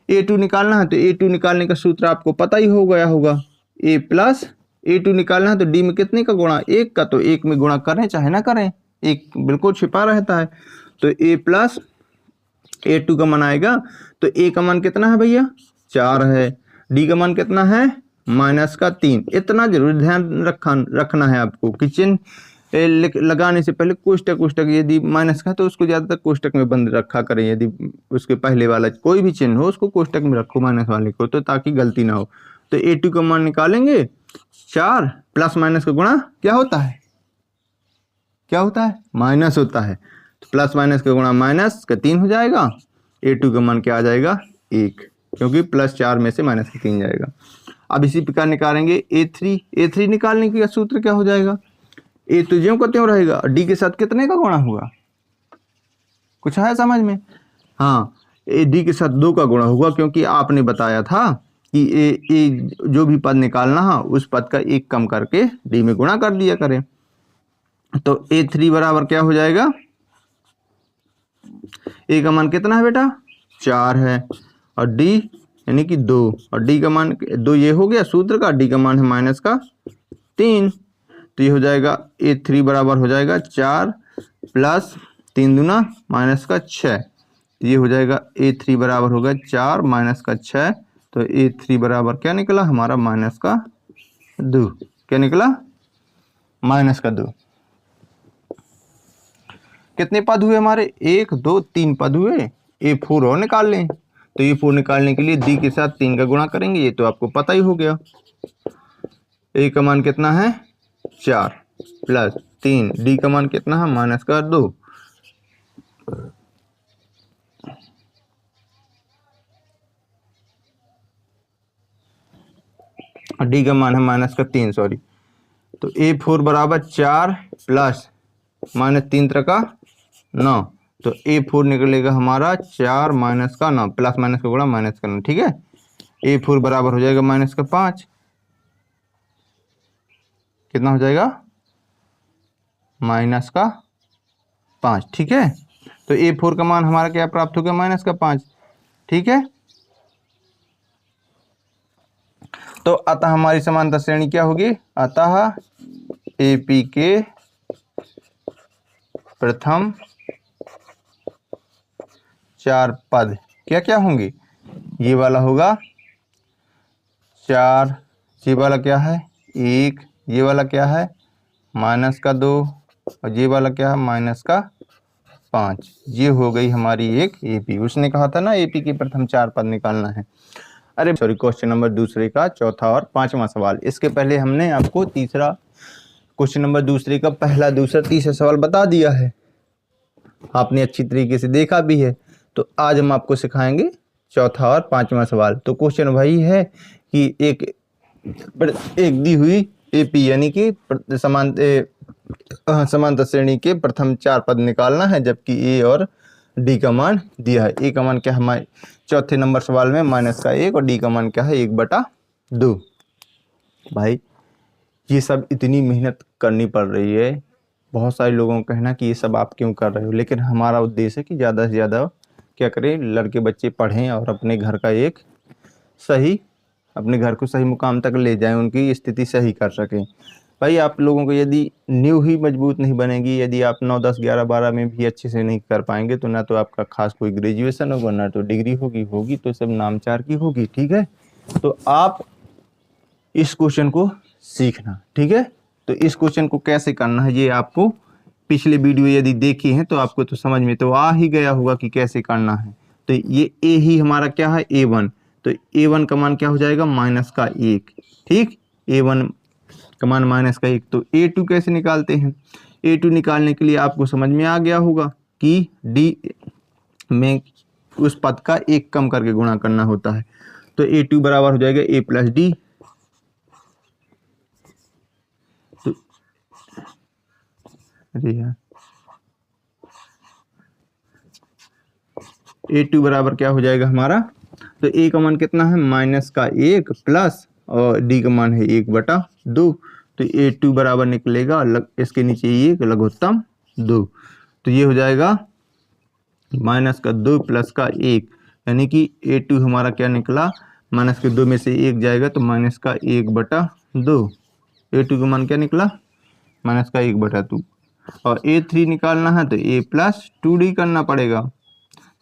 A2 निकालना है। तो A2 निकालने का सूत्र आपको पता ही हो गया होगा, A प्लस A2 निकालना है। तो डी में कितने का गुणा, 1 का। तो 1 में गुणा करें चाहे ना करें, एक बिल्कुल छिपा रहता है। तो A प्लस A2 का मान आएगा। तो A का मान कितना है भैया, 4 है। D का मान कितना है, -3। इतना जरूर ध्यान रखना है आपको कि चिन्ह लगाने से पहले कोष्टक यदि माइनस का तो उसको ज़्यादातर कोष्टक में बंद रखा करें। यदि उसके पहले वाला कोई भी चिन्ह हो उसको कोष्टक में रखो माइनस वाले को, तो ताकि गलती ना हो। तो A2 का मान निकालेंगे 4 प्लस माइनस का गुणा क्या होता है, माइनस होता है। तो प्लस माइनस का गुणा माइनस का 3 हो जाएगा। A2 का मान क्या आ जाएगा, 1, क्योंकि +4 में से माइनस का 3 जाएगा। अब इसी प्रकार निकालेंगे A3 निकालने का सूत्र क्या हो जाएगा, ए तो ज्यों का त्यों रहेगा। डी के साथ कितने का गुणा होगा, कुछ है समझ में? हाँ, ए डी के साथ 2 का गुणा होगा, क्योंकि आपने बताया था कि ए जो भी पद निकालना है उस पद का 1 कम करके डी में गुणा कर दिया करें। तो A3 बराबर क्या हो जाएगा, ए का मान कितना है बेटा, 4 है, और डी यानी कि 2, और डी का मान 2 ये हो गया सूत्र का। डी का मान है -3। तो ये हो जाएगा A3 बराबर हो जाएगा 4 प्लस 3 दूना -6। ये हो जाएगा A3 बराबर होगा 4 -6। तो A3 बराबर क्या निकला हमारा, -2। क्या निकला, -2। कितने पद हुए हमारे, 1 2 3 पद हुए। A4 और निकाल लें। तो A4 निकालने के लिए डी के साथ 3 का गुणा करेंगे, ये तो आपको पता ही हो गया। ए का मान कितना है, 4 प्लस 3, डी का मान कितना है, -2। डी का मान है -3, सॉरी। तो A4 बराबर 4 प्लस -3 का 9। तो A4 निकलेगा हमारा 4 -9 प्लस माइनस का गुणा -9, ठीक है। A4 बराबर हो जाएगा -5। कितना हो जाएगा, -5, ठीक है। तो A4 का मान हमारा क्या प्राप्त हो गया, -5, ठीक है। तो अतः हमारी समांतर श्रेणी क्या होगी, अतः AP के प्रथम 4 पद क्या क्या होंगे, ये वाला होगा 4, ये वाला क्या है 1, ये वाला क्या है -2, और ये वाला क्या है -5। ये हो गई हमारी एक AP। उसने कहा था ना AP के प्रथम 4 पद निकालना है। अरे सॉरी, क्वेश्चन नंबर दूसरे का चौथा और 5वां सवाल। इसके पहले हमने आपको तीसरा क्वेश्चन नंबर दूसरे का पहला, दूसरा, तीसरा सवाल बता दिया है, आपने अच्छी तरीके से देखा भी है। तो आज हम आपको सिखाएंगे चौथा और 5वां सवाल। तो क्वेश्चन वही है कि एक दी हुई AP यानी कि समांतर श्रेणी के प्रथम 4 पद निकालना है, जबकि A और D का मान दिया है। A का मान क्या हमारे चौथे नंबर सवाल में -1, और D का मान क्या है 1/2। भाई ये सब इतनी मेहनत करनी पड़ रही है, बहुत सारे लोगों का कहना कि ये सब आप क्यों कर रहे हो, लेकिन हमारा उद्देश्य है कि ज़्यादा से ज़्यादा क्या करें, लड़के बच्चे पढ़ें और अपने घर का अपने घर को सही मुकाम तक ले जाएं, उनकी स्थिति सही कर सकें। भाई आप लोगों को यदि नींव ही मजबूत नहीं बनेगी, यदि आप 9, 10, 11, 12 में भी अच्छे से नहीं कर पाएंगे, तो ना तो आपका खास कोई ग्रेजुएशन होगा, ना तो डिग्री होगी तो सब नामचार की होगी, ठीक है। तो आप इस क्वेश्चन को सीखना, ठीक है। तो इस क्वेश्चन को कैसे करना है, ये आपको पिछले वीडियो यदि देखी है तो आपको तो समझ में तो आ ही गया होगा कि कैसे करना है। तो ये A ही हमारा क्या है, A1। तो A1 का मान क्या हो जाएगा, -1, ठीक। A1 का मान -1। तो A2 कैसे निकालते हैं, A2 निकालने के लिए आपको समझ में आ गया होगा कि D में उस पद का 1 कम करके गुणा करना होता है। तो A2 बराबर हो जाएगा A प्लस D। तो अरे यार, A2 बराबर क्या हो जाएगा हमारा तो ए का मान कितना है माइनस का 1 प्लस और डी का मान है 1/2। तो A2 बराबर निकलेगा इसके नीचे 1 लघुत्तम 2। तो ये हो जाएगा माइनस का 2 प्लस का 1, यानी कि A2 हमारा क्या निकला, माइनस के 2 में से 1 जाएगा तो माइनस का 1/2। A2 का मान क्या निकला, माइनस का 1/2। और A3 निकालना है तो A प्लस 2D करना पड़ेगा।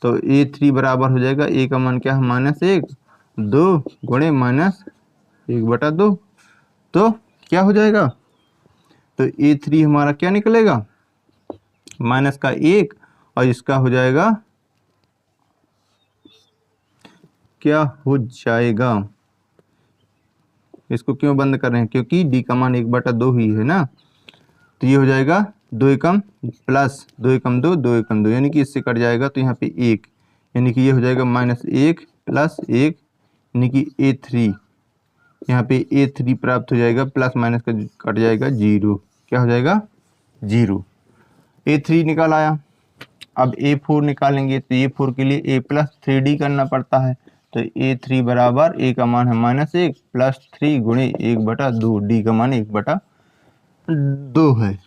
तो A3 बराबर हो जाएगा, A का मान क्या है -1, 2 गुणे माइनस 1/2। तो क्या हो जाएगा, तो A3 हमारा क्या निकलेगा, माइनस का 1 और इसका हो जाएगा, क्या हो जाएगा, इसको क्यों बंद कर रहे हैं, क्योंकि D का मान 1/2 ही है ना। तो ये हो जाएगा 2 एकम प्लस 2 एकम 2, 2 एकम 2, यानी कि इससे कट जाएगा तो यहाँ पे 1, यानी कि ये हो जाएगा -1 प्लस 1, यानी कि A3, यहाँ पे A3 प्राप्त हो जाएगा, प्लस माइनस का कट जाएगा 0, क्या हो जाएगा 0। A3 निकाल आया। अब A4 निकालेंगे तो A4 के लिए A प्लस 3D करना पड़ता है। तो A3 बराबर A का मान है -1 प्लस 3 गुणे 1/2, D का मान 1/2 है।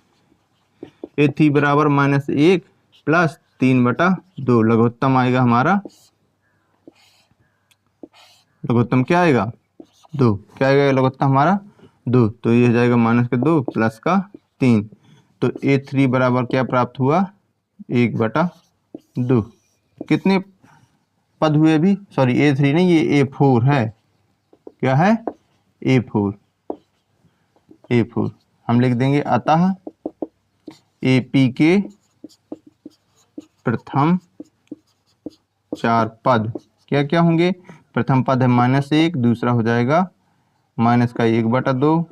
A3 बराबर -1 प्लस 3/2, लघुत्तम आएगा हमारा, लघुत्तम क्या आएगा 2, क्या आएगा लघुत्तम हमारा 2। तो ये हो जाएगा -2 प्लस का 3। तो A3 बराबर क्या प्राप्त हुआ, 1/2। कितने पद हुए अभी, सॉरी A3 नहीं, ये A4 है, क्या है A4। हम लिख देंगे, अतः AP के प्रथम 4 पद क्या क्या होंगे, प्रथम पद है -1, दूसरा हो जाएगा माइनस का 1/2,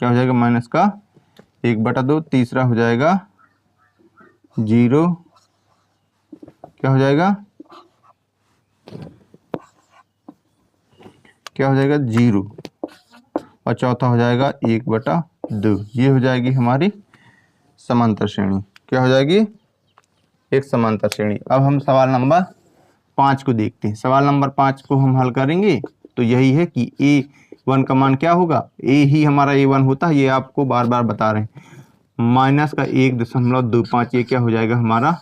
क्या हो जाएगा माइनस का 1/2, तीसरा हो जाएगा 0, क्या हो जाएगा, क्या हो जाएगा 0, और चौथा हो जाएगा 1/2। ये हो जाएगी हमारी समांतर श्रेणी, क्या हो जाएगी, एक समांतर श्रेणी। अब हम सवाल नंबर 5 को देखते हैं। सवाल नंबर 5 को हम हल करेंगे तो यही है कि A1 का मान क्या होगा, A ही हमारा A1 होता है, ये आपको बार बार बता रहे हैं, माइनस का 1.25, ये क्या हो जाएगा हमारा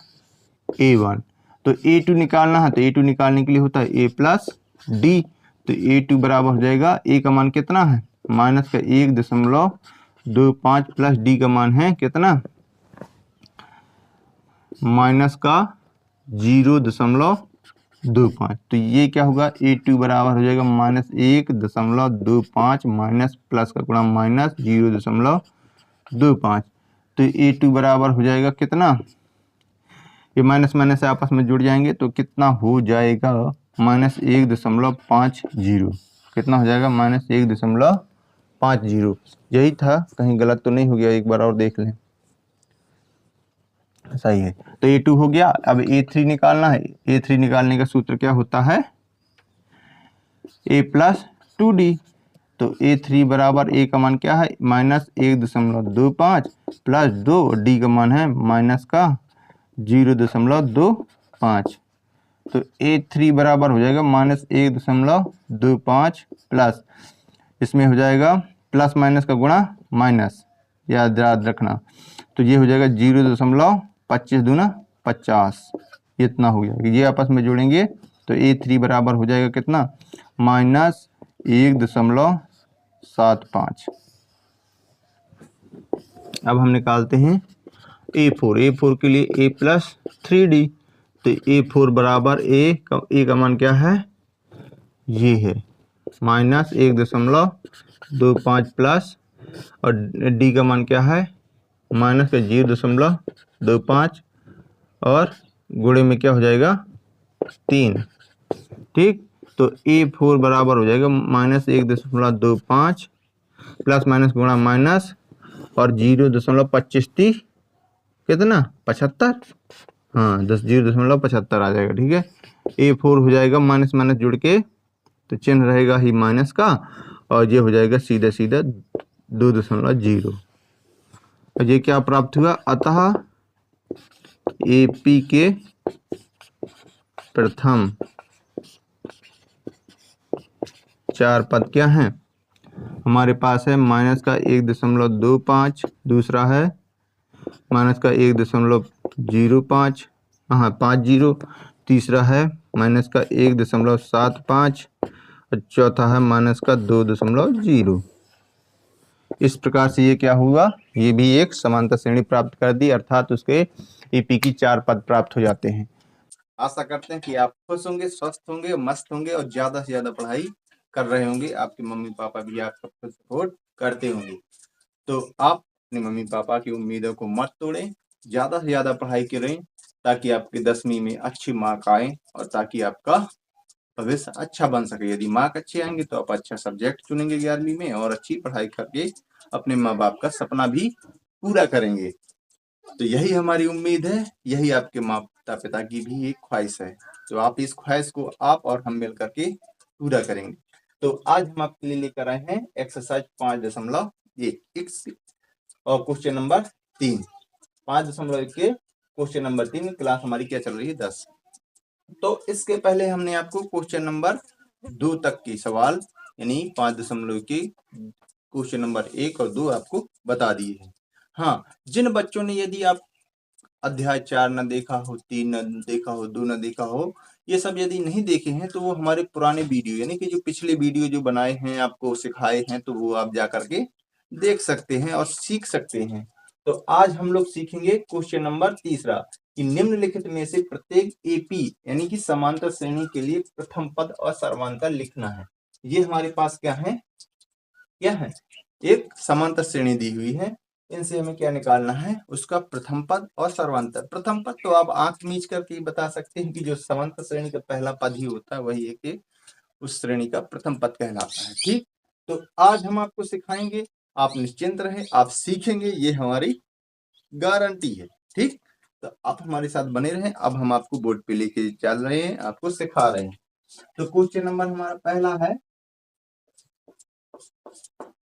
A1। तो A2 निकालना है, तो A2 निकालने के लिए होता है A प्लस D। तो A2 बराबर हो जाएगा, A का मान कितना है, माइनस का 1.25 प्लस D का मान है कितना, माइनस का 0.25। तो ये क्या होगा, A2 बराबर हो जाएगा -1.25 माइनस प्लस का गुणा माइनस 0.25। तो A2 बराबर हो जाएगा कितना, ये माइनस माइनस से आपस में जुड़ जाएंगे तो कितना हो जाएगा, -1.50। कितना हो जाएगा, -1.50। यही था, कहीं गलत तो नहीं हो गया, एक बार और देख लें, सही है। तो A2 हो गया। अब A3 निकालना है। A3 निकालने का सूत्र क्या होता है, A प्लस 2D। तो A3 बराबर A का मान क्या है, -1.25 प्लस 2, D का मान है माइनस का 0.25। तो A3 बराबर हो जाएगा -1.25 प्लस, इसमें हो जाएगा प्लस माइनस का गुणा माइनस, याद रखना। तो ये हो जाएगा 0.25 दूना 50, इतना हो गया। ये आपस में जोड़ेंगे तो A3 बराबर हो जाएगा कितना, -1.75। अब हम निकालते हैं A4 के लिए A प्लस 3D। तो A4 बराबर A का मान क्या है, ये है -1.25 प्लस, और D का मान क्या है, माइनस का 0.25, और गुणे में क्या हो जाएगा 3, ठीक। तो A4 बराबर हो जाएगा -1.25 प्लस माइनस गुणा माइनस और 0.25, कितना 75, हाँ 0.75 आ जाएगा, ठीक है। A4 हो जाएगा माइनस माइनस जुड़ के, तो चिन्ह रहेगा ही माइनस का, और ये हो जाएगा सीधा सीधा 2.0। और ये क्या प्राप्त हुआ, अतः AP के प्रथम 4 पद क्या हैं? हमारे पास है माइनस का 1.25, दूसरा है माइनस का 1.05, हाँ 50, तीसरा है माइनस का 1.75 और चौथा है माइनस का 2.0। इस प्रकार से ये क्या हुआ, ये भी एक समांतर श्रेणी प्राप्त कर दी, अर्थात उसके ईपी की 4 पद प्राप्त हो जाते हैं। आशा करते हैं कि आप खुश होंगे, स्वस्थ होंगे, मस्त होंगे और ज्यादा से ज्यादा पढ़ाई कर रहे होंगे। आपके मम्मी पापा भी आपका सपोर्ट करते होंगे। तो आप अपने मम्मी पापा की उम्मीदों को मत तोड़ें, ज्यादा से ज्यादा पढ़ाई करें ताकि आपके 10वीं में अच्छी मार्क आए और ताकि आपका भविष्य अच्छा बन सके। यदि मार्क अच्छे आएंगे तो आप अच्छा सब्जेक्ट चुनेंगे 11वीं में और अच्छी पढ़ाई करके अपने माँ बाप का सपना भी पूरा करेंगे। तो यही हमारी उम्मीद है, यही आपके माता पिता की भी एक ख्वाहिश है। तो आप इस ख्वाहिश को आप और हम मिल करके पूरा करेंगे। तो आज हम आपके लिए लेकर आए हैं एक्सरसाइज 5.1 और क्वेश्चन नंबर 3। 5.1 के क्वेश्चन नंबर 3 क्लास हमारी क्या चल रही है 10। तो इसके पहले हमने आपको क्वेश्चन नंबर 2 तक की सवाल यानी 5.1 के क्वेश्चन नंबर 1 और 2 आपको बता दिए हैं। हाँ, जिन बच्चों ने यदि आप अध्याय 4 न देखा हो, 3 न देखा हो, 2 न देखा हो, ये सब यदि नहीं देखे हैं तो वो हमारे पुराने वीडियो यानी कि जो पिछले वीडियो जो बनाए हैं आपको सिखाए हैं तो वो आप जा करके देख सकते हैं और सीख सकते हैं। तो आज हम लोग सीखेंगे क्वेश्चन नंबर 3 कि निम्नलिखित में से प्रत्येक एपी यानी कि समांतर श्रेणी के लिए प्रथम पद और सर्वांतर लिखना है। ये हमारे पास क्या है, एक समांतर श्रेणी दी हुई है, इनसे हमें क्या निकालना है, उसका प्रथम पद और सर्वांतर। प्रथम पद तो आप आंख मीच करके बता सकते हैं कि जो समांतर श्रेणी का पहला पद ही होता है वही एक उस श्रेणी का प्रथम पद कहलाता है। ठीक, तो आज हम आपको सिखाएंगे, आप निश्चिंत रहे, आप सीखेंगे, ये हमारी गारंटी है। ठीक, तो आप हमारे साथ बने रहें। अब हम आपको बोर्ड पे लेके चल रहे हैं, आपको सिखा रहे हैं। तो क्वेश्चन नंबर हमारा पहला है,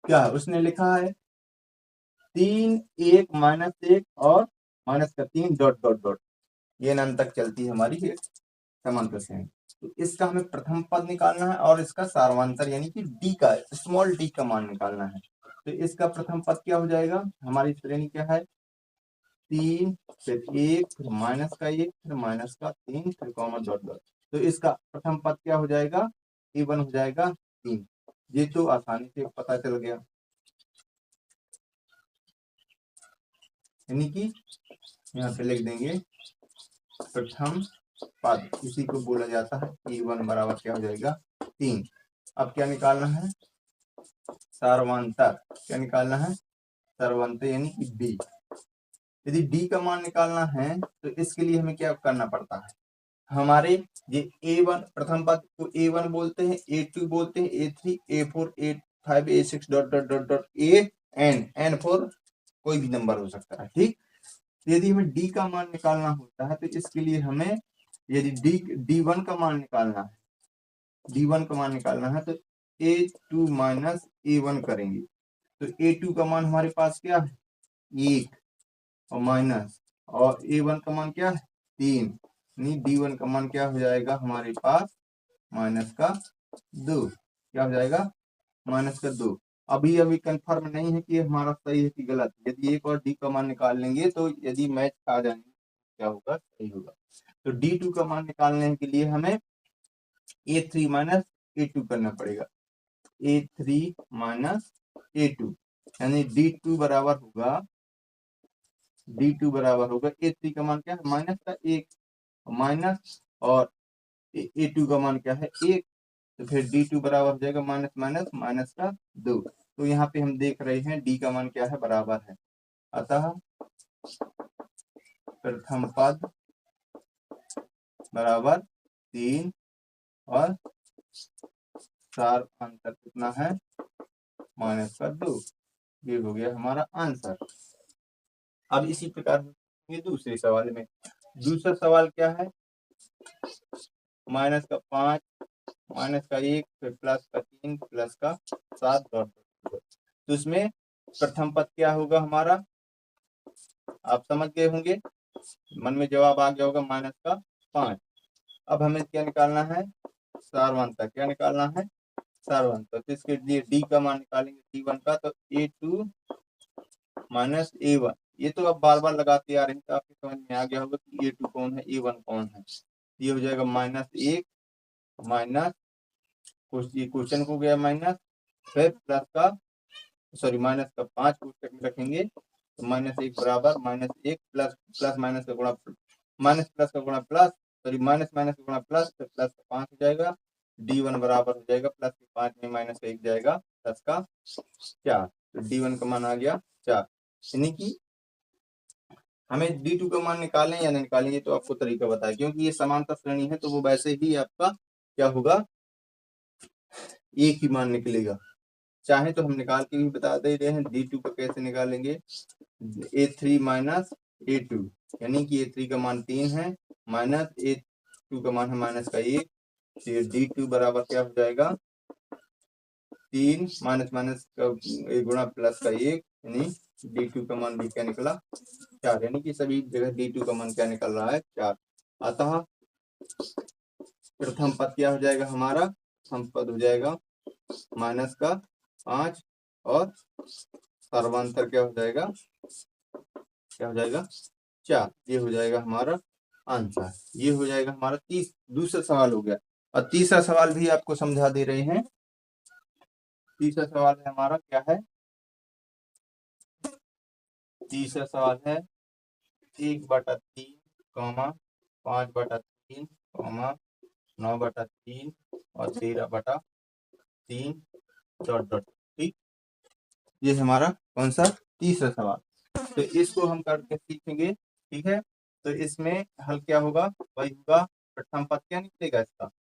क्या उसने लिखा है 3 1 -1 और -3 डॉट डॉट डॉट, ये नाम तक चलती है हमारी एक समांतर श्रेणी। तो इसका हमें प्रथम पद निकालना है और इसका सार्वंतर यानी कि डी का स्मॉल डी का मान निकालना है। तो इसका प्रथम पद क्या हो जाएगा, हमारी श्रेणी क्या है 3 फिर 1 फिर -1 फिर -3 फिर कॉमा डॉट डॉट। तो इसका प्रथम पद क्या हो जाएगा, A1 हो जाएगा 3। ये तो आसानी से पता चल गया, यानी कि यहाँ पे लिख देंगे प्रथम पद, इसी को बोला जाता है A1 बराबर क्या हो जाएगा 3। अब क्या निकालना है, सर्वांतर। क्या निकालना है, सर्वांतर यानी कि डी। यदि डी का मान निकालना है तो इसके लिए हमें क्या करना पड़ता है, हमारे ये A1 प्रथम पद को A1 बोलते हैं, A2 बोलते हैं, A3 A4 A5 A6 dot dot dot dot N for कोई भी नंबर हो सकता है। ठीक, यदि हमें डी का मान निकालना होता है तो इसके लिए हमें यदि D1 का मान निकालना है, D1 का मान निकालना है तो A2 माइनस A1 करेंगे। तो A2 का मान हमारे पास क्या है 1 और माइनस, और A1 का मान क्या है 3, नहीं D1 का मान क्या हो जाएगा हमारे पास -2। क्या हो जाएगा -2। अभी कंफर्म नहीं है कि हमारा सही है कि गलत। यदि एक और डी का मान निकाल लेंगे तो यदि मैच आ जाएंगे क्या होगा, सही होगा। तो D2 का मान निकालने के लिए हमें A3 माइनस A2 करना पड़ेगा, A3 माइनस A2 यानी D2 बराबर होगा A3 का मान क्या है -1 माइनस और A2 का मान क्या है 1, तो फिर D2 बराबर हो जाएगा -2। तो यहाँ पे हम देख रहे हैं D का मान क्या है, बराबर है। अतः प्रथम पद बराबर 3 और सार्वंतर कितना है -2। ये हो गया हमारा आंसर। अब इसी प्रकार ये दूसरे सवाल में, दूसरा सवाल क्या है -5 -1 फिर +3 +7 डॉट। तो इसमें प्रथम पद क्या होगा हमारा, आप समझ गए होंगे, मन में जवाब आ गया होगा -5। अब हमें क्या निकालना है, सारवांतर। क्या निकालना है, सारवांतर। तो इसके लिए डी का मान निकालेंगे, डी1 का, तो A2 माइनस A1। ये तो अब बार बार लगाते आ रहे हैं, तो आपके समझ में आ गया होगा कि A2 कौन है, A1 कौन है। ये हो जाएगा -1 माइनस, ये क्वेश्चन को गया माइनस, फिर प्लस का, सॉरी माइनस का 5 कोष्टक में रखेंगे, तो -1 बराबर -1 प्लस प्लस माइनस का गुणा माइनस प्लस का गुणा प्लस, सॉरी माइनस माइनस का गुणा प्लस, तो प्लस का 5 हो जाएगा। D1 बराबर हो जाएगा प्लस के 5 में माइनस का 1 जाएगा, प्लस का 4। तो D1 का मान आ गया 4। यानी कि हमें D2 का मान निकालें या नहीं निकालें, ये तो आपको तरीका बताया, क्योंकि ये समांतर श्रेणी है, तो वो वैसे ही आपका क्या होगा, एक ही मान निकलेगा। चाहे तो हम निकाल के भी बता दे रहे हैं, D2 का कैसे निकालेंगे, A3 माइनस A2, यानी कि A3 का मान 3 है, माइनस A2 का मान है माइनस का 1। तो D2 बराबर क्या हो जाएगा, 3 माइनस माइनस का गुणा प्लस का 1, यानी D2 का मान भी क्या निकला, 4। यानी कि सभी जगह D2 का मान क्या निकल रहा है, 4। अतः प्रथम पद क्या हो जाएगा हमारा, प्रथम पद हो जाएगा माइनस का 5, और सर्वांतर क्या हो जाएगा, क्या हो जाएगा, 4। ये हो जाएगा हमारा आंसर। ये हो जाएगा हमारा दूसरा सवाल हो गया। और तीसरा सवाल भी आपको समझा दे रहे हैं। तीसरा सवाल है हमारा क्या है, तीसरा सवाल है 1/3, 5/3, 9/3 और 13/3 डॉट डॉट। ठीक, ये हमारा कौन सा, तीसरा सवाल। तो इसको हम करके सीखेंगे। ठीक है, तो इसमें हल क्या होगा, वही होगा, प्रथम पद क्या निकलेगा इसका,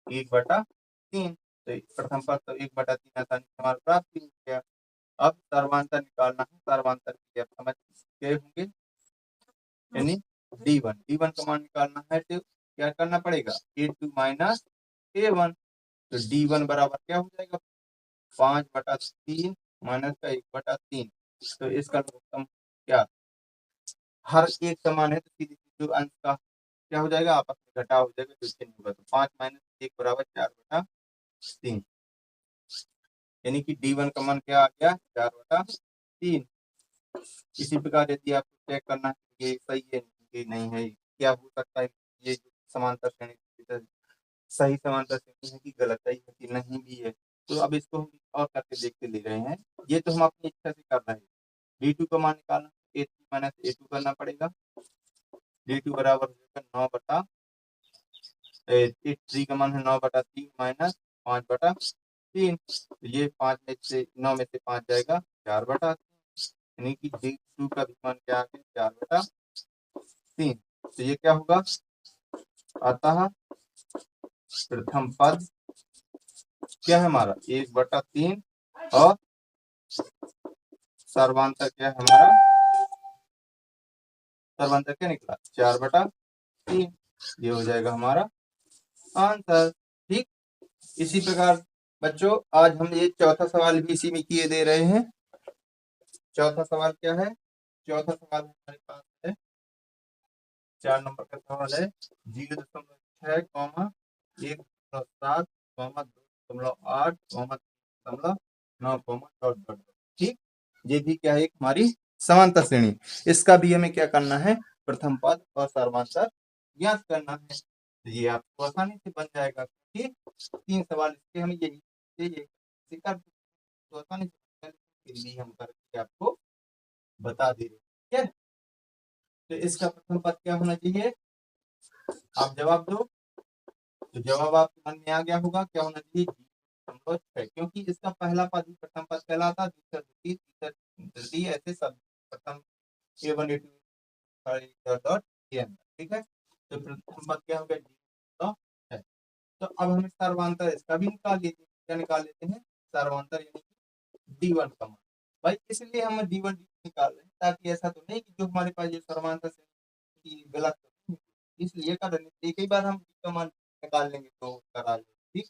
1/3। तो प्रथम पद तो 1/3 आसानी से हमारा प्राप्त हो गया। अब सर्वांतर निकालना है, सर्वांतर की आप समझ गए होंगे, यानी D1 का मान निकालना है, तो क्या करना पड़ेगा, A2 माइनस A1। तो D1 बराबर क्या हो जाएगा, 5/3 माइनस का 1/3। तो इसका लघुत्तम क्या, हर एक समान है, तो सीधे जो अंश का क्या हो जाएगा, आपस में घटाव हो जाएगा, जो चिन्ह होगा। तो 5 - 1 बराबर 4/3, यानी कि D1 का मान क्या आ गया, 4/3। इसी प्रकार यदि आपको चेक करना है कि ये सही है कि नहीं है, क्या हो सकता है, ये जो समांतर श्रेणी सही समांतर श्रेणी है कि गलत है कि नहीं भी है, तो अब इसको हम और करके देख के ले रहे हैं। ये तो हम अपनी इच्छा से कर रहे हैं। D2 का मान निकालना, A3 माइनस A2 करना पड़ेगा। D2 बराबर हो जाएगा 3 का मान है 9/3 माइनस 5/3। तो ये 5 में से 9 में से 5 जाएगा, 4/3, यानी कि D2 का भी मान क्या आ गया, 4/3। तो ये क्या होगा, अतः प्रथम पद क्या है हमारा, 1/3, और सर्वांतर क्या है हमारा, सर्वांतर क्या निकला, 4/3। ये हो जाएगा हमारा आंसर। ठीक, इसी प्रकार बच्चों आज हम ये चौथा सवाल भी इसी में किए दे रहे हैं। चौथा सवाल क्या है, चौथा सवाल हमारे पास है 4 नंबर का सवाल है, 0.6, 1.7, 2.8, 3.9, डॉट डॉट। ठीक, ये भी क्या है, एक हमारी समांतर श्रेणी। इसका भी हमें क्या करना है, प्रथम पद और सर्वांतर ज्ञात करना है। तो ये आपको आसानी से बन जाएगा, क्योंकि 3 सवाल इसके हम यही कर, तो आसानी से फिर भी हम करके आपको बता दे रहे हैं। ठीक है, तो इसका प्रथम पद क्या होना चाहिए, आप जवाब दो। तो जवाब आपके मन में आ गया होगा, क्या होना चाहिए, 0.6, क्योंकि इसका पहला पद ही प्रथम पद कहलाता, दूसरा द्वितीय, तीसरा तृतीय, ऐसे सब प्रथम A1 A2 डॉट AN। ठीक है, तो प्रथम पद क्या हो गया, 0.6। तो अब हमें सर्वांतर इसका भी निकाल लेते हैं। क्या निकाल लेते हैं, सर्वांतर, यानी कि D1 का मान। भाई इसलिए हम D1 निकाल रहे हैं, ताकि ऐसा तो नहीं कि जो हमारे पास ये सर्वांतर से गलत तो नहीं, इसलिए कर रहे हैं। एक ही बार हम D का मान निकाल लेंगे तो करा लेंगे। ठीक,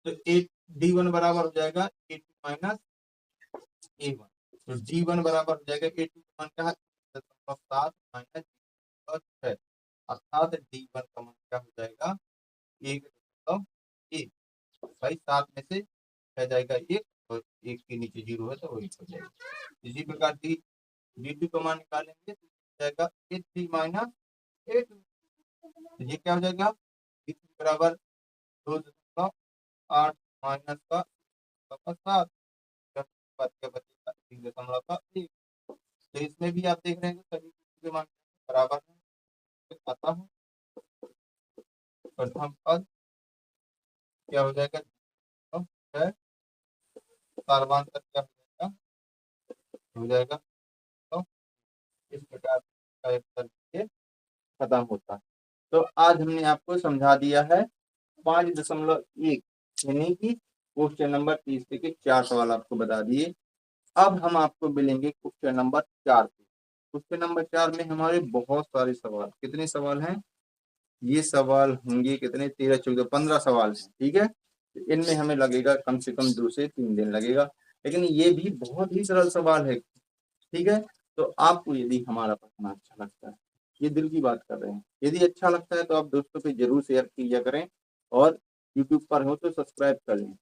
तो D1 बराबर हो जाएगा A2 माइनस A1। तो D1 बराबर हो जाएगा A2 का मान क्या है, 7 माइनस 6। अर्थात D1 का मान क्या हो जाएगा 1.1। भाई 7 में से रह जाएगा 1 और 1 के नीचे 0 है तो वो 1 हो जाएगा। इसी प्रकार D2 का मान निकालेंगे तो हो जाएगा A3 माइनस A2। तो ये क्या हो जाएगा D3 बराबर 2.8 माइनस का 7 बात क्या बचेगा 3.1। तो इसमें भी आप देख रहे हैं सभी के मान बराबर है। तो अतः प्रथम पद क्या हो जाएगा है कार्बान्तर क्या हो जाएगा तो इस प्रकार का एक सर्किट खत्म होता है। तो आज हमने आपको समझा दिया है 5.1 यानी कि क्वेश्चन नंबर 30 के 4 सवाल आपको बता दिए। अब हम आपको मिलेंगे क्वेश्चन नंबर 4 पे। क्वेश्चन नंबर 4 में हमारे बहुत सारे सवाल, कितने सवाल हैं ये सवाल होंगे कितने 13 14 15 सवाल हैं। ठीक है, इनमें हमें लगेगा कम से कम 2 से 3 दिन लगेगा, लेकिन ये भी बहुत ही सरल सवाल है। ठीक है, तो आपको यदि हमारा पढ़ना अच्छा लगता है, ये दिल की बात कर रहे हैं, यदि अच्छा लगता है तो आप दोस्तों पे जरूर शेयर किया करें और यूट्यूब पर हो तो सब्सक्राइब कर लें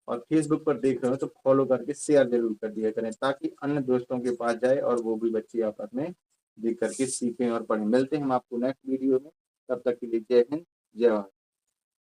और फेसबुक पर देख रहे हो तो फॉलो करके शेयर जरूर कर दिया करें ताकि अन्य दोस्तों के पास जाए और वो भी बच्चे आपस में देख करके सीखें और पढ़ें। मिलते हैं हम आपको नेक्स्ट वीडियो में, तब तक के लिए जय हिंद जय भारत।